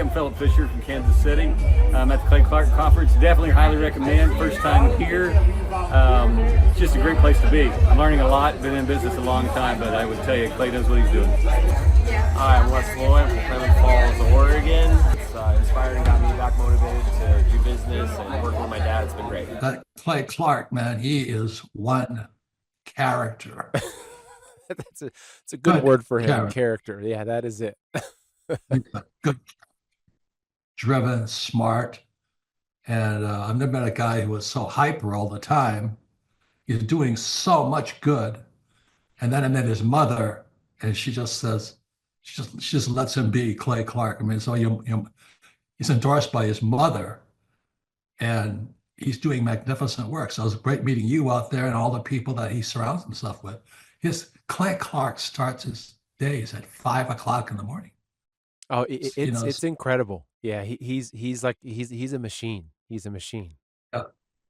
I'm Philip Fisher from Kansas City. I'm at the Clay Clark Conference. Definitely highly recommend. First time here. It's just a great place to be. I'm learning a lot. Been in business a long time, but I would tell you, Clay knows what he's doing. Hi, I'm Wes Lloyd from Clement Falls, Oregon. It's inspired and got me back motivated to do business, and working with my dad has been great. Clay Clark, man, he is one character. It's a good word for him, character. Yeah, that is it. Good, driven, smart. And I've never met a guy who was so hyper all the time. He's doing so much good. And then I met his mother, and she just says, she just lets him be Clay Clark. I mean, so he's endorsed by his mother, and he's doing magnificent work. So it was great meeting you out there and all the people that he surrounds himself with. Clay Clark starts his days at 5 o'clock in the morning. Oh, it's incredible. Yeah, he's a machine. He's a machine. But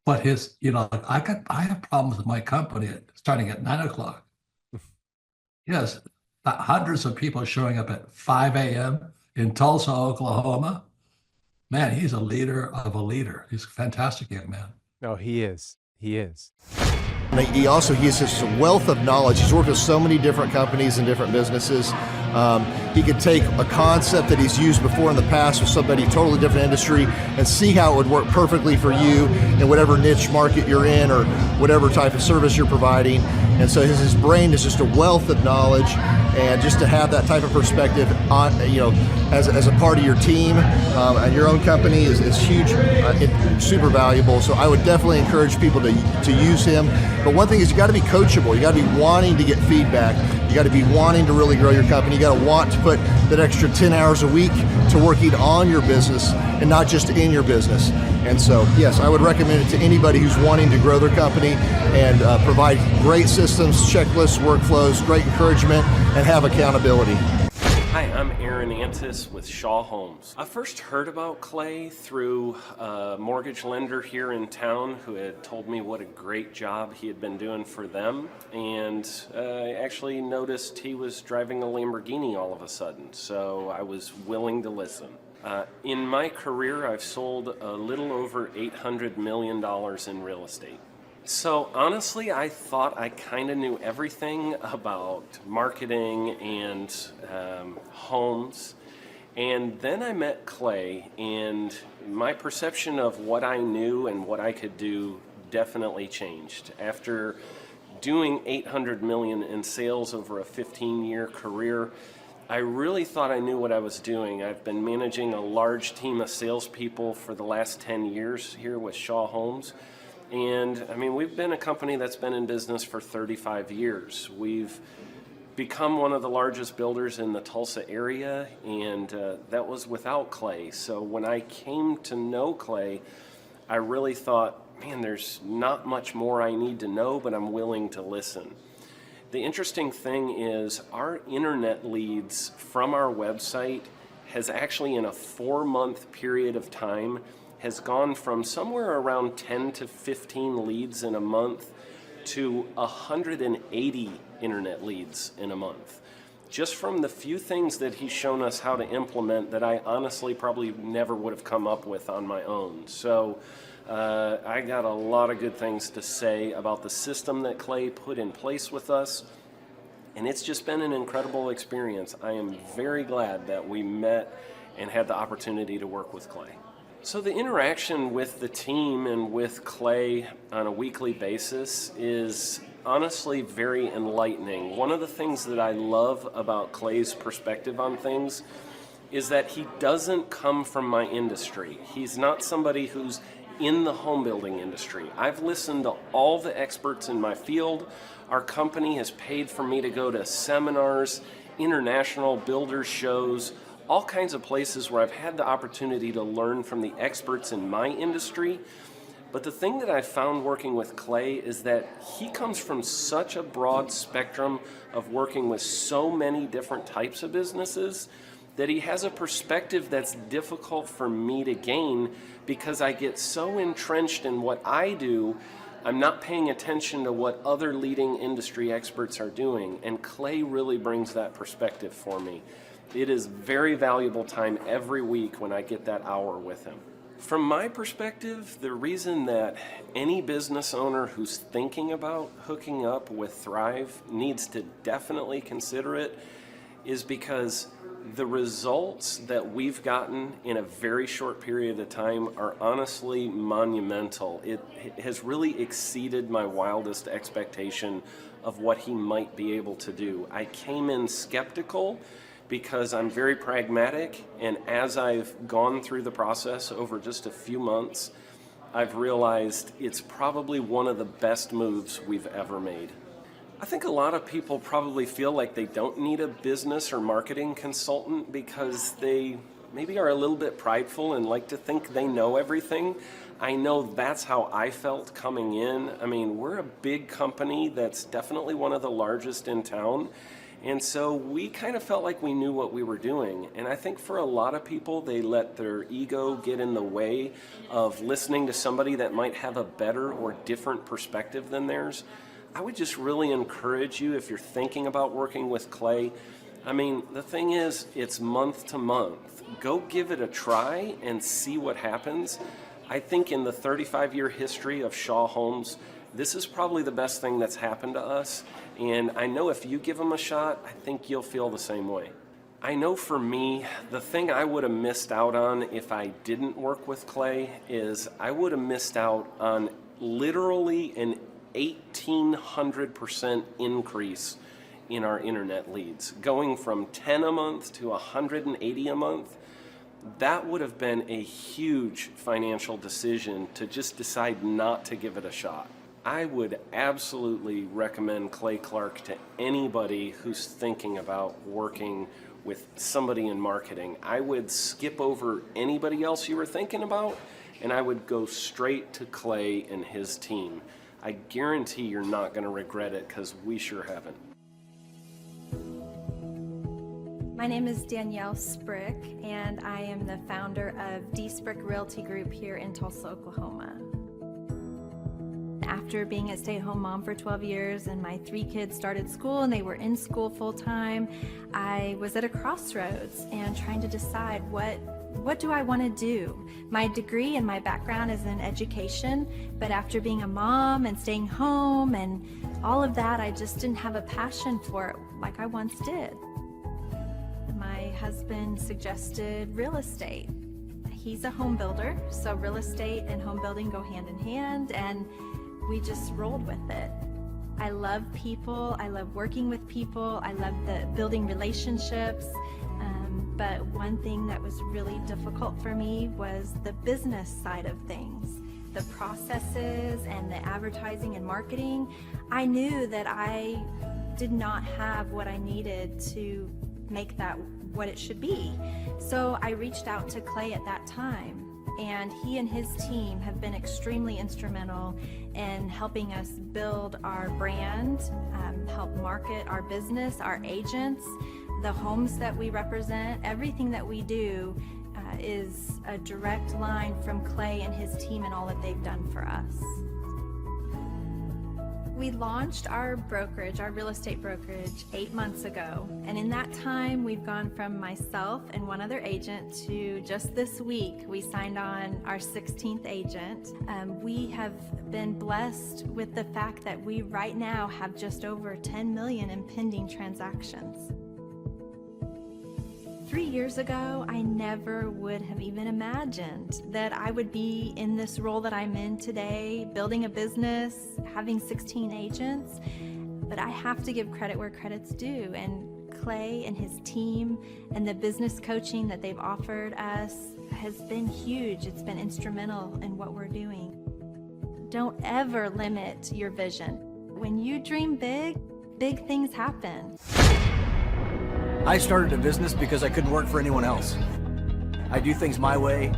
I have problems with my company starting at 9 o'clock. Yes, hundreds of people showing up at 5 a.m. in Tulsa, Oklahoma. Man, he's a leader of a leader. He's a fantastic young man. Oh, he is. He is. He has just a wealth of knowledge. He's worked with so many different companies and different businesses. He could take a concept that he's used before in the past with somebody totally different industry and see how it would work perfectly for you in whatever niche market you're in or whatever type of service you're providing. And so his brain is just a wealth of knowledge, and just to have that type of perspective on, as a part of your team and your own company is huge, super valuable. So I would definitely encourage people to use him. But one thing is, you got to be coachable. You got to be wanting to get feedback. You got to be wanting to really grow your company. You got to want to put that extra 10 hours a week to working on your business and not just in your business. And so, yes, I would recommend it to anybody who's wanting to grow their company and provide great systems, checklists, workflows, great encouragement, and have accountability. Hi, I'm Aaron Antis with Shaw Homes. I first heard about Clay through a mortgage lender here in town who had told me what a great job he had been doing for them, and I actually noticed he was driving a Lamborghini all of a sudden, so I was willing to listen. In my career, I've sold a little over $800 million in real estate. So honestly, I thought I kind of knew everything about marketing and homes. And then I met Clay, and my perception of what I knew and what I could do definitely changed. After doing $800 million in sales over a 15-year career, I really thought I knew what I was doing. I've been managing a large team of salespeople for the last 10 years here with Shaw Homes. And I mean, we've been a company that's been in business for 35 years. We've become one of the largest builders in the Tulsa area, and that was without Clay. So when I came to know Clay, I really thought, man, there's not much more I need to know, but I'm willing to listen. The interesting thing is our internet leads from our website has actually, in a 4-month period of time, has gone from somewhere around 10 to 15 leads in a month to 180 internet leads in a month. Just from the few things that he's shown us how to implement that I honestly probably never would have come up with on my own. So I got a lot of good things to say about the system that Clay put in place with us, and it's just been an incredible experience. I am very glad that we met and had the opportunity to work with Clay. So the interaction with the team and with Clay on a weekly basis is honestly very enlightening. One of the things that I love about Clay's perspective on things is that he doesn't come from my industry. He's not somebody who's in the home building industry. I've listened to all the experts in my field. Our company has paid for me to go to seminars, international builder shows, all kinds of places where I've had the opportunity to learn from the experts in my industry. But the thing that I found working with Clay is that he comes from such a broad spectrum of working with so many different types of businesses that he has a perspective that's difficult for me to gain because I get so entrenched in what I do, I'm not paying attention to what other leading industry experts are doing. And Clay really brings that perspective for me. It is very valuable time every week when I get that hour with him. From my perspective, the reason that any business owner who's thinking about hooking up with Thrive needs to definitely consider it is because the results that we've gotten in a very short period of time are honestly monumental. It has really exceeded my wildest expectation of what he might be able to do. I came in skeptical because I'm very pragmatic, and as I've gone through the process over just a few months, I've realized it's probably one of the best moves we've ever made. I think a lot of people probably feel like they don't need a business or marketing consultant because they maybe are a little bit prideful and like to think they know everything. I know that's how I felt coming in. I mean, we're a big company that's definitely one of the largest in town. And so we kind of felt like we knew what we were doing. And I think for a lot of people, they let their ego get in the way of listening to somebody that might have a better or different perspective than theirs. I would just really encourage you, if you're thinking about working with Clay, I mean, the thing is, it's month to month. Go give it a try and see what happens. I think in the 35-year history of Shaw Homes, this is probably the best thing that's happened to us. And I know if you give them a shot, I think you'll feel the same way. I know for me, the thing I would have missed out on if I didn't work with Clay is I would have missed out on literally an 1,800% increase in our internet leads. Going from 10 a month to 180 a month, that would have been a huge financial decision to just decide not to give it a shot. I would absolutely recommend Clay Clark to anybody who's thinking about working with somebody in marketing. I would skip over anybody else you were thinking about, and I would go straight to Clay and his team. I guarantee you're not going to regret it because we sure haven't. My name is Danielle Sprick, and I am the founder of D Sprick Realty Group here in Tulsa, Oklahoma. After being a stay-at-home mom for 12 years and my 3 kids started school and they were in school full-time, I was at a crossroads and trying to decide what do I want to do? My degree and my background is in education, but after being a mom and staying home and all of that, I just didn't have a passion for it like I once did. My husband suggested real estate. He's a home builder, so real estate and home building go hand in hand, and we just rolled with it. I love people, I love working with people, I love building relationships. But one thing that was really difficult for me was the business side of things, the processes and the advertising and marketing. I knew that I did not have what I needed to make that what it should be. So I reached out to Clay at that time, and he and his team have been extremely instrumental in helping us build our brand, help market our business, our agents, the homes that we represent. Everything that we do is a direct line from Clay and his team and all that they've done for us. We launched our brokerage, our real estate brokerage, 8 months ago. And in that time, we've gone from myself and one other agent to just this week, we signed on our 16th agent. We have been blessed with the fact that we right now have just over 10 million in pending transactions. 3 years ago, I never would have even imagined that I would be in this role that I'm in today, building a business, having 16 agents. But I have to give credit where credit's due, and Clay and his team and the business coaching that they've offered us has been huge. It's been instrumental in what we're doing. Don't ever limit your vision. When you dream big, big things happen. I started a business because I couldn't work for anyone else. I do things my way.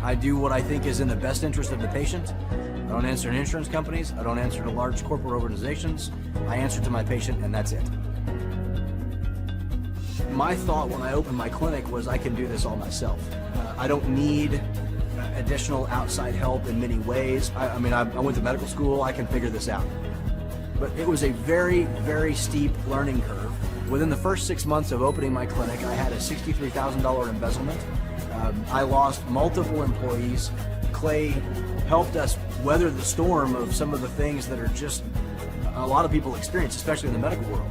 I do what I think is in the best interest of the patient. I don't answer to insurance companies. I don't answer to large corporate organizations. I answer to my patient, and that's it. My thought when I opened my clinic was I can do this all myself. I don't need additional outside help in many ways. I went to medical school. I can figure this out. But it was a very, very steep learning curve. Within the first 6 months of opening my clinic, I had a $63,000 embezzlement. I lost multiple employees. Clay helped us weather the storm of some of the things that are just a lot of people experience, especially in the medical world.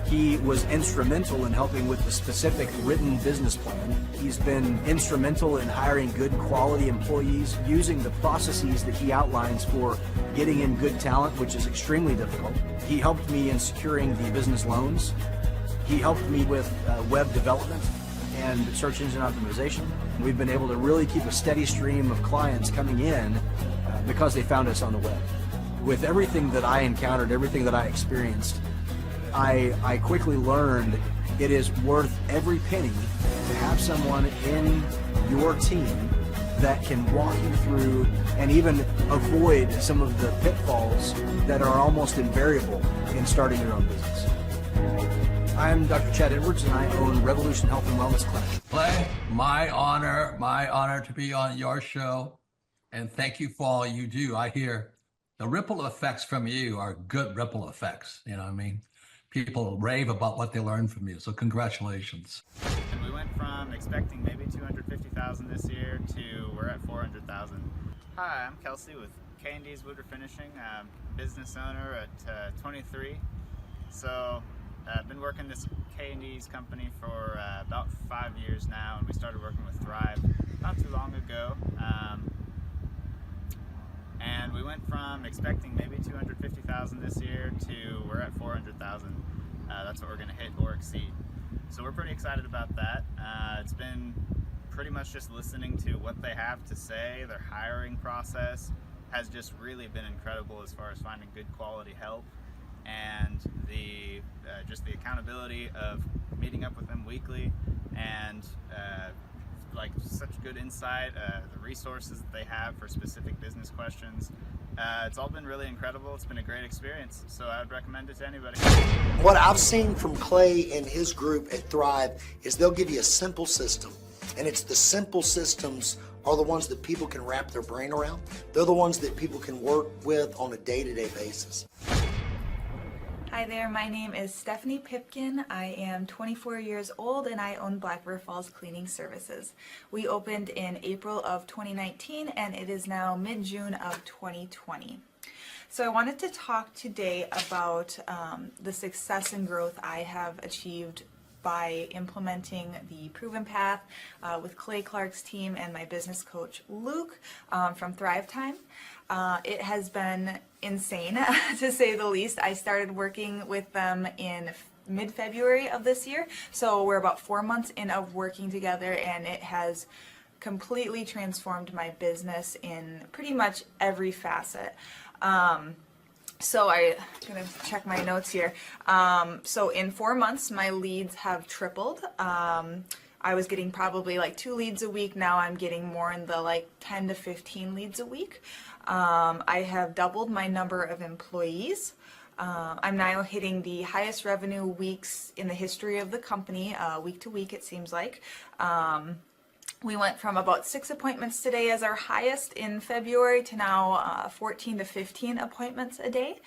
He was instrumental in helping with the specific written business plan. He's been instrumental in hiring good quality employees, using the processes that he outlines for getting in good talent, which is extremely difficult. He helped me in securing the business loans. He helped me with web development and search engine optimization. We've been able to really keep a steady stream of clients coming in because they found us on the web. With everything that I encountered, everything that I experienced, I quickly learned it is worth every penny to have someone in your team that can walk you through and even avoid some of the pitfalls that are almost invariable in starting your own business. I'm Dr. Chad Edwards, and I own Revolution Health and Wellness Clinic. Clay, my honor to be on your show, and thank you for all you do. I hear the ripple effects from you are good ripple effects. You know what I mean? People rave about what they learned from you, so congratulations. And we went from expecting maybe 250,000 this year to we're at 400,000. Hi, I'm Kelsey with K&D's Woodward Finishing. I'm business owner at 23. So I've been working this K&D's company for about 5 years now, and we started working with Thrive not too long ago. And we went from expecting maybe 250,000 this year to we're at 400,000. That's what we're going to hit or exceed. So we're pretty excited about that. It's been pretty much just listening to what they have to say. Their hiring process has just really been incredible as far as finding good quality help, and the just the accountability of meeting up with them weekly, and like such good insight, the resources that they have for specific business questions. It's all been really incredible. It's been a great experience, so I would recommend it to anybody. What I've seen from Clay and his group at Thrive is they'll give you a simple system, and it's the simple systems are the ones that people can wrap their brain around. They're the ones that people can work with on a day-to-day basis. Hi there, my name is Stephanie Pipkin. I am 24 years old and I own Black River Falls Cleaning Services. We opened in April of 2019 and it is now mid-June of 2020. So I wanted to talk today about the success and growth I have achieved by implementing the Proven Path with Clay Clark's team and my business coach Luke from Thrivetime. It has been insane to say the least. I started working with them in mid-February of this year, so we're about 4 months in of working together, and it has completely transformed my business in pretty much every facet. So I'm gonna check my notes here. So in 4 months, my leads have tripled. I was getting probably like 2 leads a week. Now I'm getting more in the like 10 to 15 leads a week. I have doubled my number of employees. I'm now hitting the highest revenue weeks in the history of the company, week to week it seems like. We went from about 6 appointments today as our highest in February to now 14 to 15 appointments a day.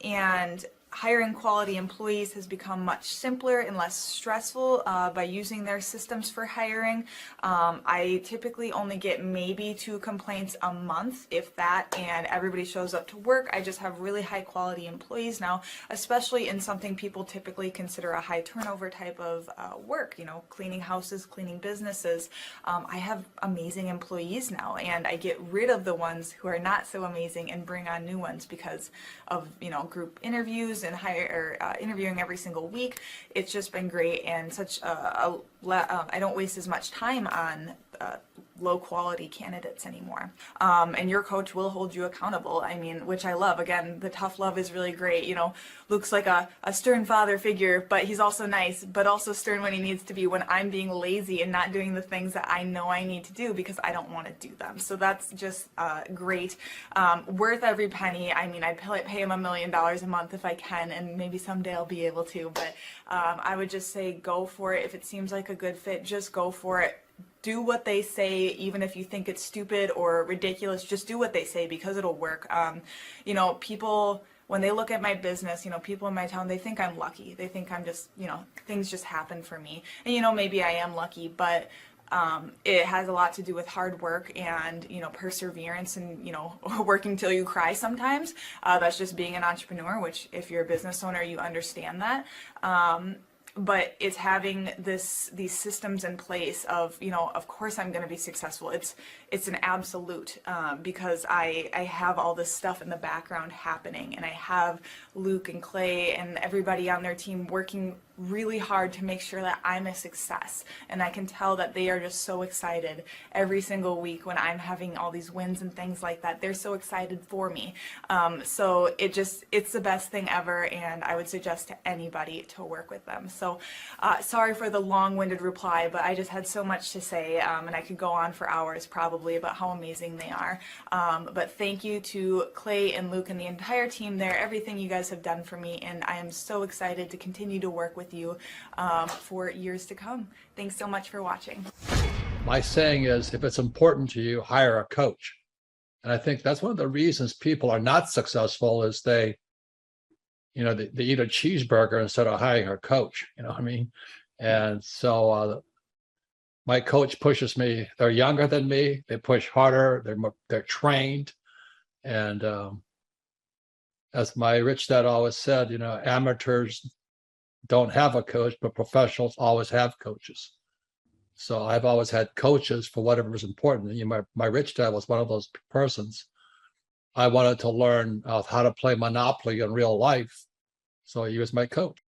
And hiring quality employees has become much simpler and less stressful by using their systems for hiring. I typically only get maybe 2 complaints a month, if that, and everybody shows up to work. I just have really high quality employees now, especially in something people typically consider a high turnover type of work, you know, cleaning houses, cleaning businesses. I have amazing employees now, and I get rid of the ones who are not so amazing and bring on new ones because of, you know, group interviews and interviewing every single week. It's just been great, and such I don't waste as much time on low quality candidates anymore. And your coach will hold you accountable. I mean, which I love. Again, the tough love is really great. You know, Luke's like a stern father figure, but he's also nice, but also stern when he needs to be, when I'm being lazy and not doing the things that I know I need to do because I don't want to do them. So that's just great. Worth every penny. I mean, I'd pay him $1 million a month if I can, and maybe someday I'll be able to, but I would just say go for it. If it seems like a good fit, just go for it. Do what they say, even if you think it's stupid or ridiculous. Just do what they say because it'll work. You know, people when they look at my business, people in my town, they think I'm lucky. They think I'm just, things just happen for me. And, maybe I am lucky, but it has a lot to do with hard work and, perseverance and, working till you cry sometimes. That's just being an entrepreneur, which if you're a business owner, you understand that. But it's having these systems in place of, of course I'm going to be successful. It's an absolute, because I have all this stuff in the background happening, and I have Luke and Clay and everybody on their team working really hard to make sure that I'm a success. And I can tell that they are just so excited every single week when I'm having all these wins and things like that. They're so excited for me. So it's the best thing ever, and I would suggest to anybody to work with them. So sorry for the long-winded reply, but I just had so much to say, and I could go on for hours probably about how amazing they are. But thank you to Clay and Luke and the entire team there, everything you guys have done for me, and I am so excited to continue to work with you for years to come. Thanks so much for watching. My saying is, if it's important to you, hire a coach. And I think that's one of the reasons people are not successful is they eat a cheeseburger instead of hiring a coach. You know what I mean? And so my coach pushes me. They're younger than me. They push harder. They're trained. And as my rich dad always said, amateurs don't have a coach, but professionals always have coaches. So I've always had coaches for whatever is important. My rich dad was one of those persons. I wanted to learn how to play Monopoly in real life, so he was my coach.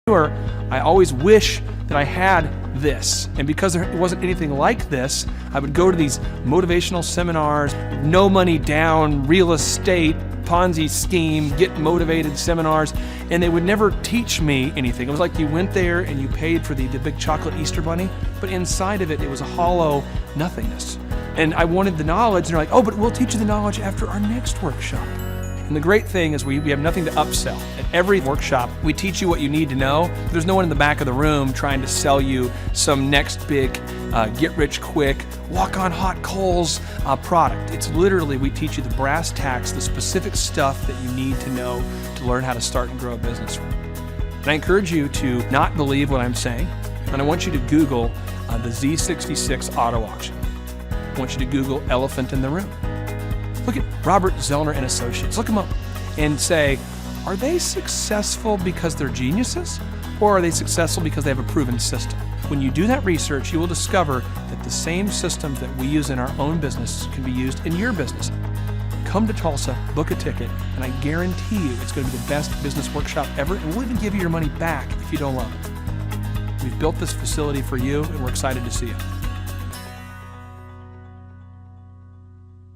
I always wish that I had this, and because there wasn't anything like this, I would go to these motivational seminars, no money down, real estate, Ponzi scheme, get motivated seminars, and they would never teach me anything. It was like you went there and you paid for the big chocolate Easter bunny, but inside of it, it was a hollow nothingness. And I wanted the knowledge, and they're like, oh, but we'll teach you the knowledge after our next workshop. And the great thing is we have nothing to upsell. At every workshop, we teach you what you need to know. There's no one in the back of the room trying to sell you some next big get-rich-quick, walk-on-hot coals product. It's literally, we teach you the brass tacks, the specific stuff that you need to know to learn how to start and grow a business. And I encourage you to not believe what I'm saying, and I want you to Google the Z66 auto auction. I want you to Google elephant in the room. Look at Robert Zellner and Associates. Look them up and say, are they successful because they're geniuses, or are they successful because they have a proven system? When you do that research, you will discover that the same systems that we use in our own business can be used in your business. Come to Tulsa, book a ticket, and I guarantee you it's going to be the best business workshop ever, and we'll even give you your money back if you don't love it. We've built this facility for you, and we're excited to see you.